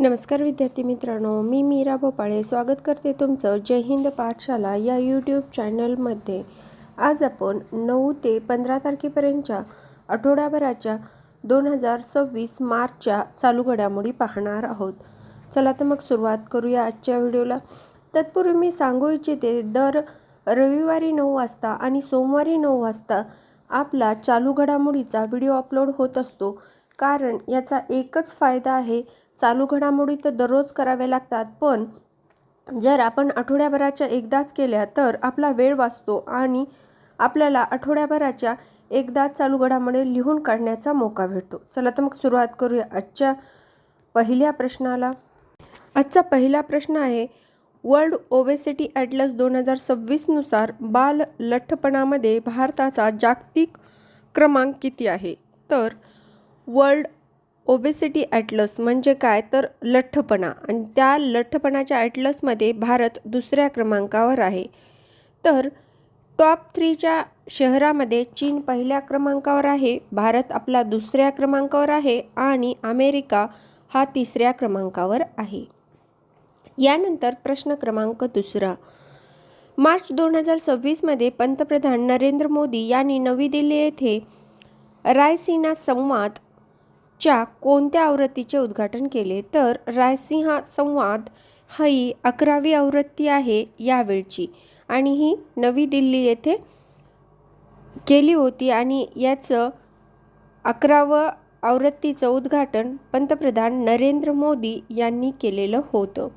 नमस्कार विद्यार्थी मित्रांनो, मी मीरा भोपाळे स्वागत करते तुमचं जय हिंद पाठशाला या यूट्यूब चॅनलमध्ये। आज आपण 9 ते 15 तारखेपर्यंतच्या आठवड्याभराच्या 2026 मार्चच्या चालू घडामोडी पाहणार आहोत। चला तर मग सुरुवात करूया आजच्या व्हिडिओला। तत्पूर्वी मी सांगू इच्छिते, दर रविवारी 9 वाजता आणि सोमवारी 9 वाजता आपला चालू घडामोडीचा व्हिडिओ अपलोड होत असतो। कारण याचा एकच फायदा आहे, चालू घडामोडी तर दररोज कराव्या लागतात, पण जर आपण आठवड्याभराच्या एकदाच केल्या तर आपला वेळ वाचतो आणि आपल्याला आठवड्याभराच्या एकदाच चालू घडामोडी लिहून काढण्याचा मौका भेटतो। चला तर मग सुरुवात करूया आजच्या पहिल्या प्रश्नाला। आजचा पहिला प्रश्न आहे, वर्ल्ड ओबेसिटी ॲटलस 2026 नुसार बाल लठ्ठपणामध्ये भारताचा जागतिक क्रमांक किती आहे? तर वर्ल्ड ओबेसिटी ॲटलस म्हणजे काय, तर लठ्ठपणा, आणि त्या लठ्ठपणाच्या ॲटलसमध्ये भारत दुसऱ्या क्रमांकावर आहे। तर टॉप 3च्या शहरामध्ये चीन पहिल्या क्रमांकावर आहे, भारत आपला दुसऱ्या क्रमांकावर आहे आणि अमेरिका हा तिसऱ्या क्रमांकावर आहे। यानंतर प्रश्न क्रमांक दुसरा, मार्च 2026 मध्ये पंतप्रधान नरेंद्र मोदी यांनी नवी दिल्ली येथे रायसिना संवाद च्या कोणत्या आवृत्तीचे उद्घाटन केले? तर रायसिना संवाद ही 11वी आवृत्ती आहे यावेळची, आणि ही नवी दिल्ली येथे केली होती आणि याचं 11वं आवृत्तीचं उद्घाटन पंतप्रधान नरेंद्र मोदी यांनी केलेलं होतं।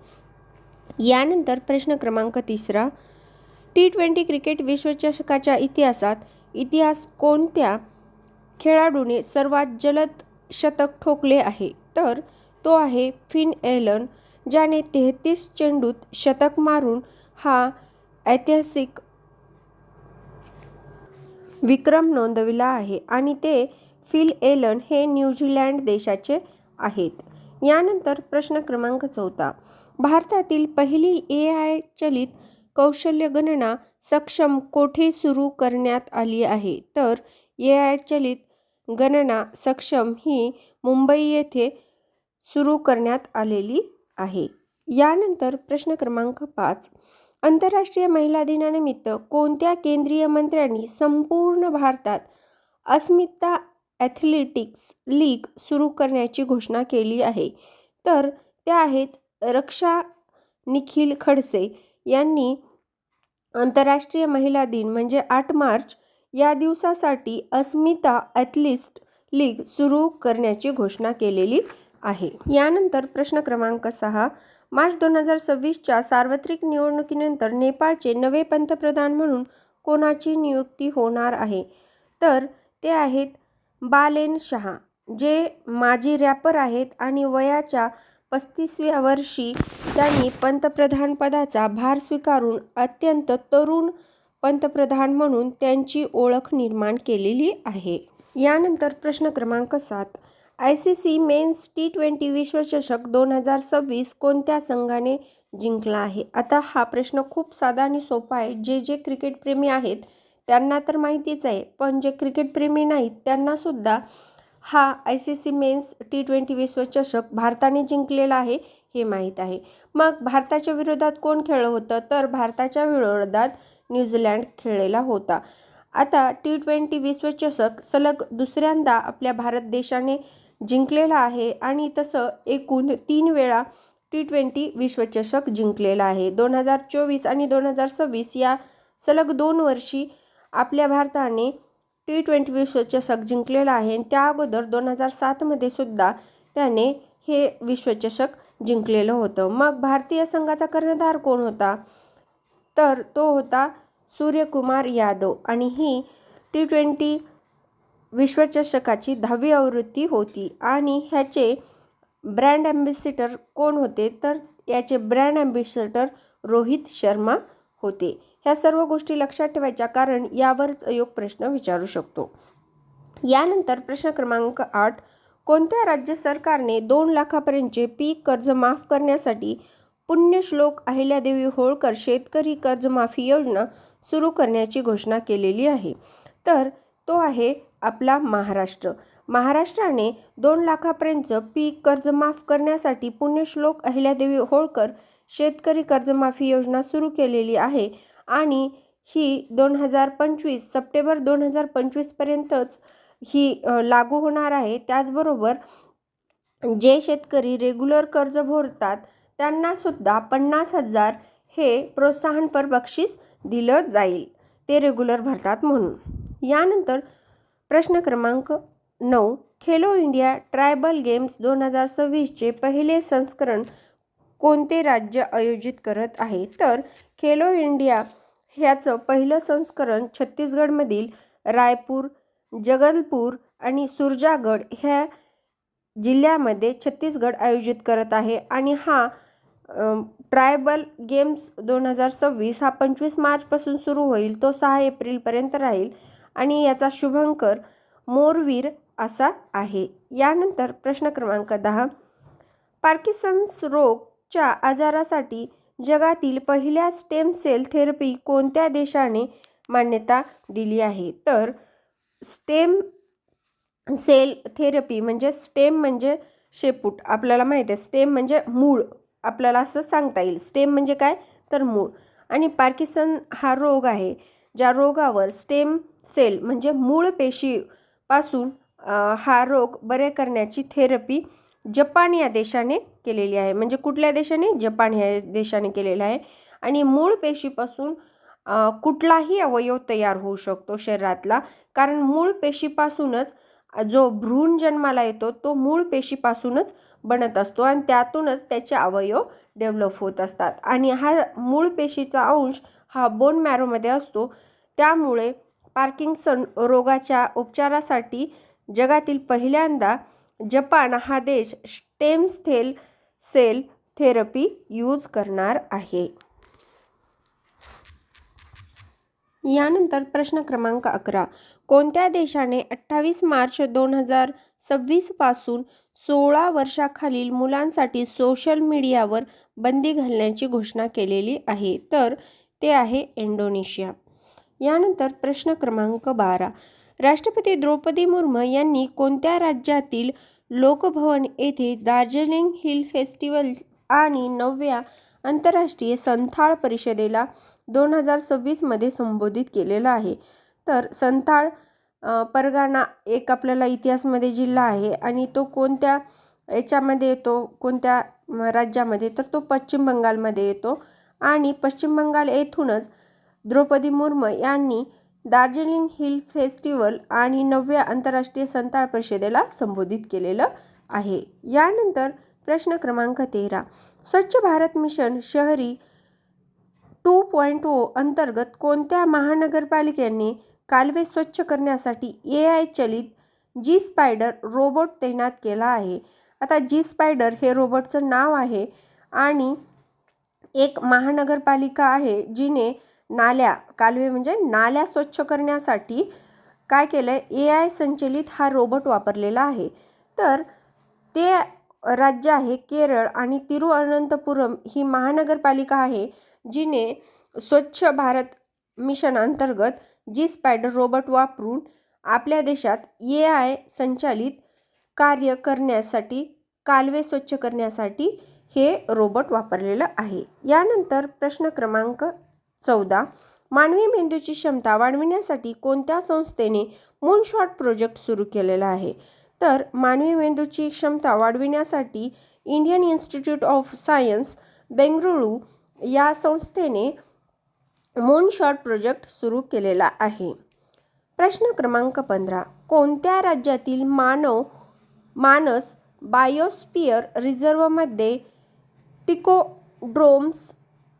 यानंतर प्रश्न क्रमांक तिसरा, T20 क्रिकेट विश्वचषकाच्या इतिहास कोणत्या खेळाडूने सर्वात जलद शतक ठोकले आहे? तर तो आहे फिन एलन, ज्याने 33 चेंडूत शतक मारून हा ऐतिहासिक विक्रम नोंदविला आहे, आणि ते फिल एलन हे न्यूझीलंड देशाचे आहेत। यानंतर प्रश्न क्रमांक चौथा, भारतातील पहिली AI चलित कौशल्य गणना सक्षम कोठे सुरू करण्यात आली आहे? तर AI चलित गणना सक्षम ही मुंबई येथे सुरू करण्यात आलेली आहे। यानंतर प्रश्न क्रमांक 5, आंतरराष्ट्रीय महिला दिनानिमित्त कोणत्या केंद्रीय मंत्र्यांनी संपूर्ण भारतात अस्मिता ॲथलेटिक्स लीग सुरू करण्याची घोषणा केली आहे? तर त्या आहेत रक्षा निखिल खडसे यांनी आंतरराष्ट्रीय महिला दिन म्हणजे 8 मार्च या दिवसासाठी अस्मिता ॲथलेटिक्स लीग सुरू करण्याची घोषणा केलेली आहे। यानंतर प्रश्न क्रमांक 6, मार्च 2026च्या सार्वत्रिक निवडणुकीनंतर नेपाळचे नवे पंतप्रधान म्हणून कोणाची नियुक्ती होणार आहे? तर ते आहेत बालेन शाह, जे माजी रॅपर आहेत आणि वयाच्या 35व्या वर्षी त्यांनी पंतप्रधानपदाचा भार स्वीकारून अत्यंत तरुण पंतप्रधान म्हणून त्यांची ओळख निर्माण केलेली आहे। यानंतर प्रश्न क्रमांक 7, ICC मेन्स T20 विश्वचषक 2026 कोणत्या संघाने जिंकला आहे? आता हा प्रश्न खूप साधा आणि सोपा आहे। जे क्रिकेटप्रेमी आहेत त्यांना तर माहितीच आहे, पण जे क्रिकेटप्रेमी नाहीत त्यांना सुद्धा हा ICC मेन्स T20 विश्वचषक भारताने जिंकलेला आहे हे माहीत आहे। मग भारताच्या विरोधात कोण खेळलं होतं? तर भारताच्या विरोधात न्यूझीलंड खेळलेला होता। आता T20 विश्वचषक सलग दुसऱ्यांदा आपल्या भारत देशाने जिंकलेला आहे, आणि तसं एकूण 3 वेळा T20 विश्वचषक जिंकलेला आहे। 2024 आणि 2026 या सलग 2 वर्षी आपल्या भारताने T20 विश्वचषक जिंकलेला आहे। त्या अगोदर 2007 मध्ये सुद्धा त्याने हे विश्वचषक जिंकलेलं होतं। मग भारतीय संघाचा कर्णधार कोण होता? तर तो होता सूर्यकुमार यादव, आणि ही T20 विश्वचषकाची 10वी आवृत्ती होती। आणि ह्याचे ब्रँड ॲम्बॅसेडर कोण होते? तर याचे ब्रँड ॲम्बॅसेडर रोहित शर्मा होते। ह्या सर्व गोष्टी लक्षात ठेवायच्या, कारण यावरच अयोग्य प्रश्न विचारू शकतो। यानंतर प्रश्न क्रमांक 8, कोणत्या राज्य सरकारने 2 लाखापर्यंतचे पीक कर्ज माफ करण्यासाठी पुण्यश्लोक अहिल्यादेवी होळकर शेतकरी कर्जमाफी योजना सुरू करण्याची घोषणा केलेली आहे? तर तो आहे आपला महाराष्ट्र। महाराष्ट्राने 2 लाखापर्यंतचं पीक कर्ज माफ करण्यासाठी पुण्यश्लोक अहिल्यादेवी होळकर शेतकरी कर्जमाफी योजना सुरू केलेली आहे आणि ही 2025 सप्टेंबर 2025 पर्यंतच ही लागू होणार आहे. त्याचबरोबर जे शेतकरी रेग्युलर कर्ज भरतात त्यांना सुद्धा 50,000 हे प्रोत्साहनपर बक्षीस दिलं जाईल, ते रेग्युलर भरतात म्हणून. यानंतर प्रश्न क्रमांक 9, खेलो इंडिया ट्रायबल गेम्स 2026चे पहिले संस्करण कोणते राज्य आयोजित करत आहे? तर खेलो इंडिया ह्याचं पहिलं संस्करण छत्तीसगडमधील रायपूर, जगदलपूर आणि सुरजागड ह्या जिल्ह्यामध्ये छत्तीसगड आयोजित करत आहे आणि हा ट्रायबल गेम्स 2026 हा 25 मार्चपासून सुरू होईल, तो 6 एप्रिलपर्यंत राहील आणि याचा शुभंकर मोरवीर असा आहे. यानंतर प्रश्न क्रमांक 10, पार्किन्सन्स रोगच्या आजारासाठी जगातील पहिल्या स्टेम सेल थेरपी कोणत्या देशाने मान्यता दिली आहे? तर स्टेम सेल थेरपी म्हणजे स्टेम म्हणजे शेपूट, आपल्याला माहिती आहे. स्टेम म्हणजे मूळ, आपल्याला असं सांगता येईल. स्टेम म्हणजे काय? तर मूळ. आणि पार्किन्सन हा रोग आहे, ज्या रोगावर स्टेम सेल म्हणजे मूळ पेशीपासून हा रोग बरे करण्याची थेरपी जपान या देशाने केलेली आहे. म्हणजे कुठल्या देशाने? जपान ह्या देशाने केलेला आहे. आणि मूळ पेशीपासून कुठलाही अवयव तयार होऊ शकतो शरीरातला, कारण मूळ पेशीपासूनच जो भ्रूण जन्माला येतो तो मूळ पेशीपासूनच बनत असतो आणि त्यातूनच त्याचे अवयव डेव्हलप होत असतात. आणि हा मूळ पेशीचा अंश हा बोन मॅरोमध्ये असतो. त्यामुळे पार्किन्सन रोगाच्या उपचारासाठी जगातील पहिल्यांदा जपान हा देश स्टेम सेल थेरपी यूज करणार आहे. यानंतर प्रश्न क्रमांक 11, कोणत्या देशाने 28 मार्च 2026 पासून 16 वर्षाखालील मुलांसाठी सोशल मीडियावर बंदी घालण्याची घोषणा केलेली आहे? तर ते आहे इंडोनेशिया. यानंतर प्रश्न क्रमांक 12, राष्ट्रपती द्रौपदी मुर्मू यांनी कोणत्या राज्यातील लोकभवन येथे दार्जिलिंग हिल फेस्टिवल आणि 9व्या आंतरराष्ट्रीय संथाळ परिषदेला 2026 मध्ये संबोधित केलेलं आहे? तर संथाळ परगाणा एक आपल्याला इतिहासमध्ये जिल्हा आहे आणि तो कोणत्या याच्यामध्ये येतो, कोणत्या राज्यामध्ये? तर तो पश्चिम बंगालमध्ये येतो. आणि पश्चिम बंगाल येथूनच द्रौपदी मुर्मू यांनी दार्जिलिंग हिल फेस्टिवल आणि 9व्या आंतरराष्ट्रीय संथाळ परिषदेला संबोधित केलेलं आहे. यानंतर प्रश्न क्रमांक 13, स्वच्छ भारत मिशन शहरी 2.0 अंतर्गत कोणत्या महानगरपालिकेने कालवे स्वच्छ करण्यासाठी AI चलित जी स्पायडर रोबोट तैनात केला आहे? आता जी स्पायडर हे रोबोटचं नाव आहे आणि एक महानगरपालिका आहे जिने कालवे म्हणजे नाल्या स्वच्छ करण्यासाठी काय केलं? AI संचलित हा रोबोट वापरलेला आहे. तर ते राज्य आहे केरळ आणि तिरुअनंतपुरम ही महानगरपालिका आहे जिने स्वच्छ भारत मिशन अंतर्गत जी स्पायडर रोबोट वापरून आपल्या देशात AI संचालित कार्य करण्यासाठी, कालवे स्वच्छ करण्यासाठी हे रोबोट वापरलेलं आहे. यानंतर प्रश्न क्रमांक 14, मानवी मेंदूची क्षमता वाढविण्यासाठी कोणत्या संस्थेने मूनशॉट प्रोजेक्ट सुरू केलेला आहे? तर मानवी मेंदूची क्षमता वाढविण्यासाठी Indian institute of science Bengaluru या संस्थेने मूनशॉट प्रोजेक्ट सुरू केलेला आहे. प्रश्न क्रमांक 15, कोणत्या राज्यातील मानस बायोस्फियर रिझर्वमध्ये टिकोड्रोम्स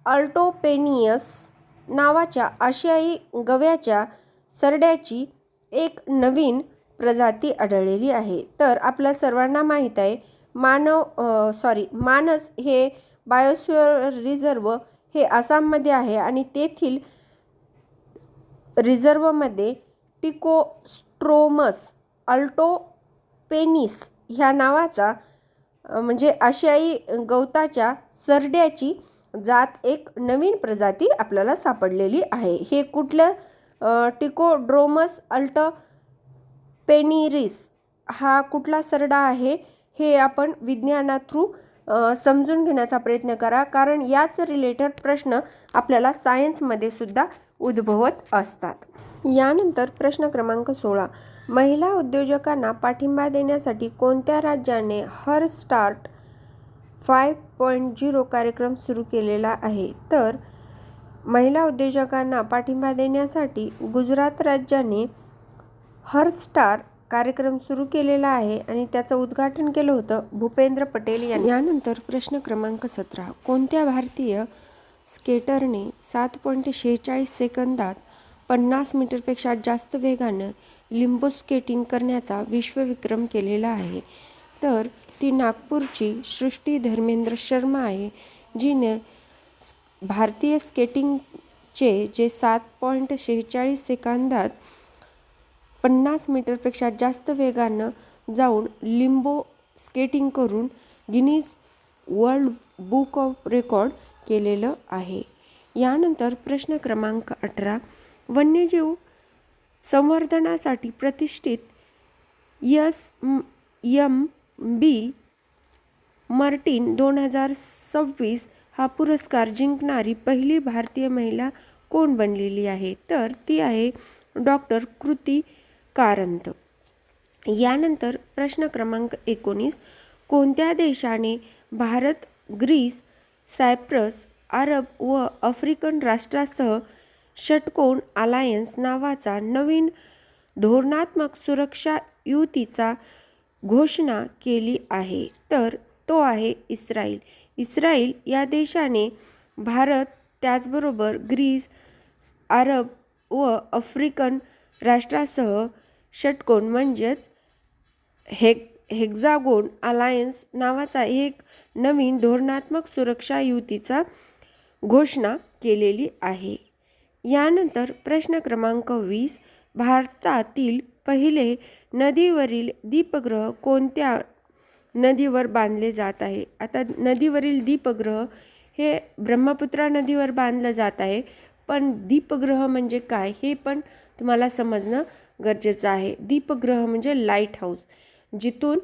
अल्टोपेनियस नावाच्या आशियाई गव्याच्या सरड्याची एक नवीन प्रजाती आढळलेली आहे? तर आपल्या सर्वांना माहीत आहे मानस हे बायोस्फियर रिझर्व हे आसाममध्ये आहे आणि तेथील रिझर्वमध्ये टिकोस्ट्रोमस अल्टोपेनिस ह्या नावाचा म्हणजे आशियाई गवताच्या सरड्याची जात एक नवीन प्रजाती आपल्याला सापडलेली आहे. हे कुठलं? टिकोड्रोमस अल्टोपेनिरिस हा कुठला सरडा आहे हे आपण विज्ञाना थ्रू समजून घेण्याचा प्रयत्न करा, कारण याच रिलेटेड प्रश्न आपल्याला सायन्समध्ये सुद्धा उद्भवत असतात. यानंतर प्रश्न क्रमांक 16. महिला उद्योजकांना पाठिंबा देण्यासाठी कोणत्या राज्याने हर स्टार्ट 5.0 कार्यक्रम सुरू केलेला आहे? तर महिला उद्योजकांना पाठिंबा देण्यासाठी गुजरात राज्याने हर स्टार कार्यक्रम सुरू केलेला आहे आणि त्याचं उद्घाटन केलं होतं भूपेंद्र पटेल यांनी. यानंतर प्रश्न क्रमांक 17. कोणत्या भारतीय स्केटरने 7.46 सेकंदात 50 मीटरपेक्षा जास्त वेगानं लिंबो स्केटिंग करण्याचा विश्वविक्रम केलेला आहे? तर ती नागपूरची सृष्टी धर्मेंद्र शर्मा आहे, जिने भारतीय स्केटिंगचे जे 7.46 सेकंदात 50 मीटरपेक्षा जास्त वेगानं जाऊन लिंबो स्केटिंग करून Guinness world book of record केलेलं आहे. यानंतर प्रश्न क्रमांक 18. वन्यजीव संवर्धनासाठी प्रतिष्ठित SMB मार्टिन 2026 हा पुरस्कार जिंकणारी पहिली भारतीय महिला कोण बनलेली आहे? तर ती आहे डॉक्टर कृती कारंत. यानंतर प्रश्न क्रमांक 19. कोणत्या देशाने भारत, ग्रीस, सायप्रस, अरब व आफ्रिकन राष्ट्रांसह षटकोन अलायन्स नावाचा नवीन धोरणात्मक सुरक्षा युतीचा घोषणा केली आहे? तर तो आहे इस्रायल. इस्रायल या देशाने भारत, त्याचबरोबर ग्रीस, अरब व आफ्रिकन राष्ट्रांसह षटकोन म्हणजेच हेक्झागोन अलायन्स नावाचा एक नवीन धोरणात्मक सुरक्षा युतीचा घोषणा केलेली आहे. यानंतर प्रश्न क्रमांक 20. भारतातील पहिले नदीवरील दीपगृह कोणत्या नदीवर बांधले जात आहे? आता नदीवरील दीपगृह हे ब्रह्मपुत्रा नदीवर बांधलं जात आहे, पण दीपगृह म्हणजे काय हे पण तुम्हाला समजणं गरजेचं आहे. दीपगृह म्हणजे लाईट हाऊस, जिथून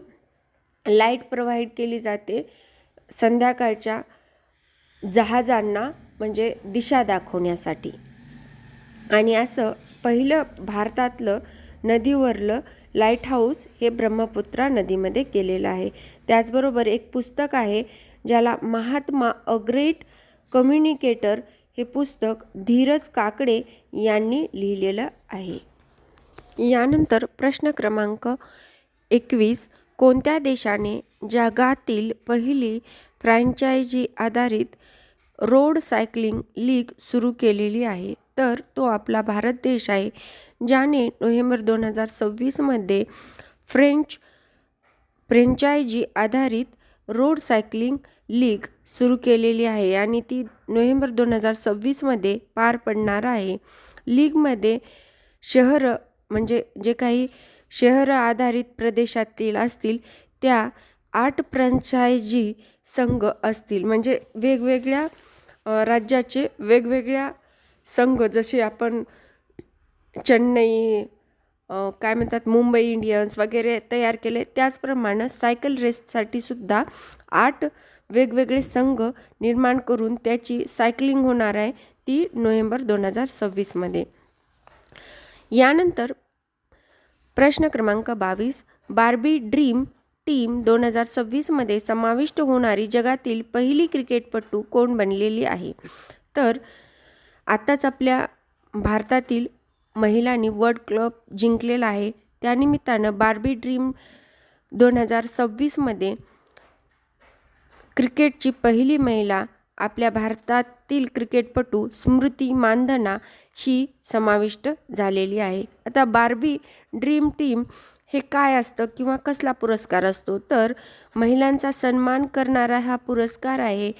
लाईट प्रोव्हाइड केली जाते संध्याकाळच्या जहाजांना, म्हणजे दिशा दाखवण्यासाठी. आणि असं पहिलं भारतातलं नदीवरलं लाईट हाऊस हे ब्रह्मपुत्रा नदीमध्ये केलेलं आहे. त्याचबरोबर एक पुस्तक आहे ज्याला महात्मा अ ग्रेट कम्युनिकेटर हे पुस्तक धीरज काकडे यांनी लिहिलेलं आहे. यानंतर प्रश्न क्रमांक 21. कोणत्या देशाने जगातील पहिली फ्रँचायझी आधारित रोड सायकलिंग लीग सुरू केलेली आहे? तर तो आपला भारत देश आहे, ज्याने नोव्हेंबर 2026 मध्ये फ्रँचायझी आधारित रोड सायकलिंग लीग सुरू केलेली आहे आणि ती नोव्हेंबर 2026 मध्ये पार पडणार आहे. लीगमध्ये शहरं, म्हणजे जे काही शहर आधारित प्रदेशातील असतील त्या 8 फ्रँचायझी संघ असतील, म्हणजे वेगवेगळ्या राज्याचे वेगवेगळ्या संघ, जसे आपण चेन्नई, काय म्हणतात, मुंबई इंडियन्स वगैरे तयार केले, त्याचप्रमाणे सायकल रेससाठी सुद्धा 8 वेगवेगळे संघ निर्माण करून त्याची सायकलिंग होणार आहे ती नोव्हेंबर 2026 मध्ये. यानंतर प्रश्न क्रमांक 22. बार्बी ड्रीम टीम 2026 मध्ये समाविष्ट होणारी जगातील पहिली क्रिकेटपटू कोण बनलेली आहे? तर आताच आपल्या भारतातील महिलांनी वर्ल्ड कप जिंकलेला आहे, त्यानिमित्तानं बार्बी ड्रीम 2026 मध्ये क्रिकेटची पहिली महिला आपल्या भारतातील क्रिकेटपटू स्मृती मानधना ही समाविष्ट झालेली आहे. आता बार्बी ड्रीम टीम हे काय असतं किंवा कसला पुरस्कार असतो? तर महिलांचा सन्मान करणारा हा पुरस्कार आहे,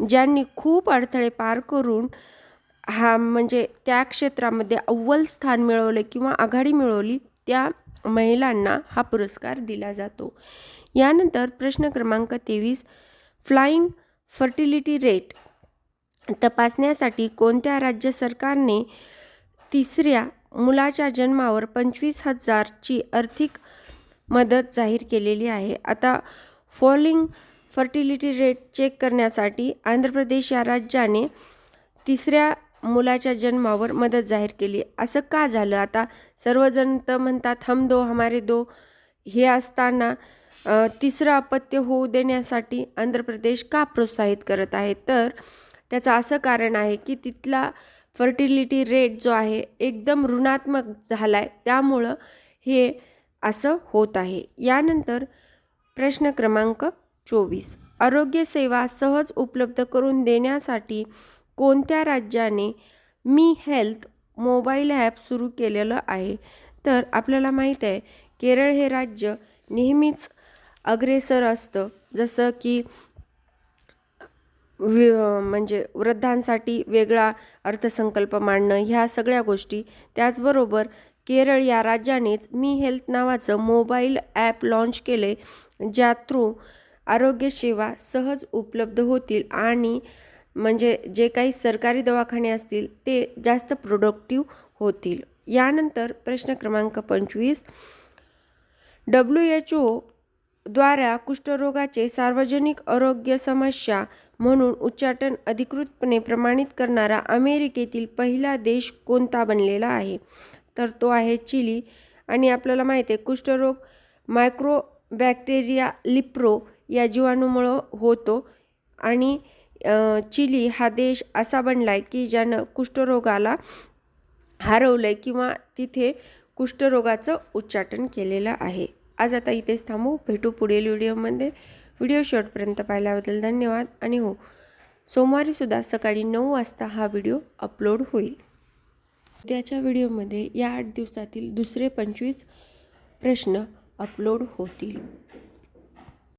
ज्यांनी खूप अडथळे पार करून हा म्हणजे त्या क्षेत्रामध्ये अव्वल स्थान मिळवले किंवा आघाडी मिळवली, त्या महिलांना हा पुरस्कार दिला जातो. यानंतर प्रश्न क्रमांक 23. फ्लाइंग फर्टिलिटी रेट तपासण्यासाठी कोणत्या राज्य सरकारने तिसऱ्या मुलाच्या जन्मावर 25,000 ची आर्थिक मदत जाहीर केलेली आहे. आता फॉलिंग फर्टिलिटी रेट चेक करण्यासाठी आंध्र प्रदेश या राज्याने तिसऱ्या मुलाच्या जन्मावर मदत जाहीर केली. असं का झालं? आता सर्वजण तर म्हणतात हम दो हमारे दो, हे असताना तिसरं अपत्य होऊ देण्यासाठी आंध्र प्रदेश का प्रोत्साहित करत आहे? तर त्याचं असं कारण आहे की तिथला फर्टिलिटी रेट जो आहे एकदम ऋणात्मक झाला आहे, त्यामुळं हे असं होत आहे. यानंतर प्रश्न क्रमांक 24, आरोग्य सेवा सहज उपलब्ध करून देण्यासाठी कोणत्या राज्याने मी हेल्थ मोबाईल ॲप सुरू केलेलं आहे? तर आपल्याला माहीत आहे केरळ हे राज्य नेहमीच अग्रेसर असतं, जसं की म्हणजे वृद्धांसाठी वेगळा अर्थसंकल्प मांडणं, ह्या सगळ्या गोष्टी. त्याचबरोबर केरळ या राज्यानेच मी हेल्थ नावाचं मोबाईल ॲप लॉन्च केले, ज्या थ्रू आरोग्यसेवा सहज उपलब्ध होतील आणि म्हणजे जे काही सरकारी दवाखाने असतील ते जास्त प्रोडक्टिव्ह होतील. यानंतर प्रश्न क्रमांक 25, WHO द्वारा कुष्ठरोगाचे सार्वजनिक आरोग्य समस्या म्हणून उच्चाटन अधिकृतपणे प्रमाणित करणारा अमेरिकेतील पहिला देश कोणता बनलेला आहे? तर तो आहे चिली. आणि आपल्याला माहिती आहे कुष्ठरोग मायक्रोबॅक्टेरिया लिप्रो या जीवाणूमुळे होतो आणि चिली हा देश असा बनला आहे की ज्यानं कुष्ठरोगाला हरवलं आहे किंवा तिथे कुष्ठरोगाचं उच्चाटन केलेलं आहे. आज आता इथेच थांबू. भेटू पुढील व्हिडिओमध्ये. व्हिडिओ शेवटपर्यंत पाहिल्याबद्दल धन्यवाद. आणि हो, सोमवारी सुद्धा सकाळी 9 वाजता हा व्हिडिओ अपलोड होईल. उद्याच्या व्हिडिओमध्ये या 8 दिवसातील दुसरे 25 प्रश्न अपलोड होतील.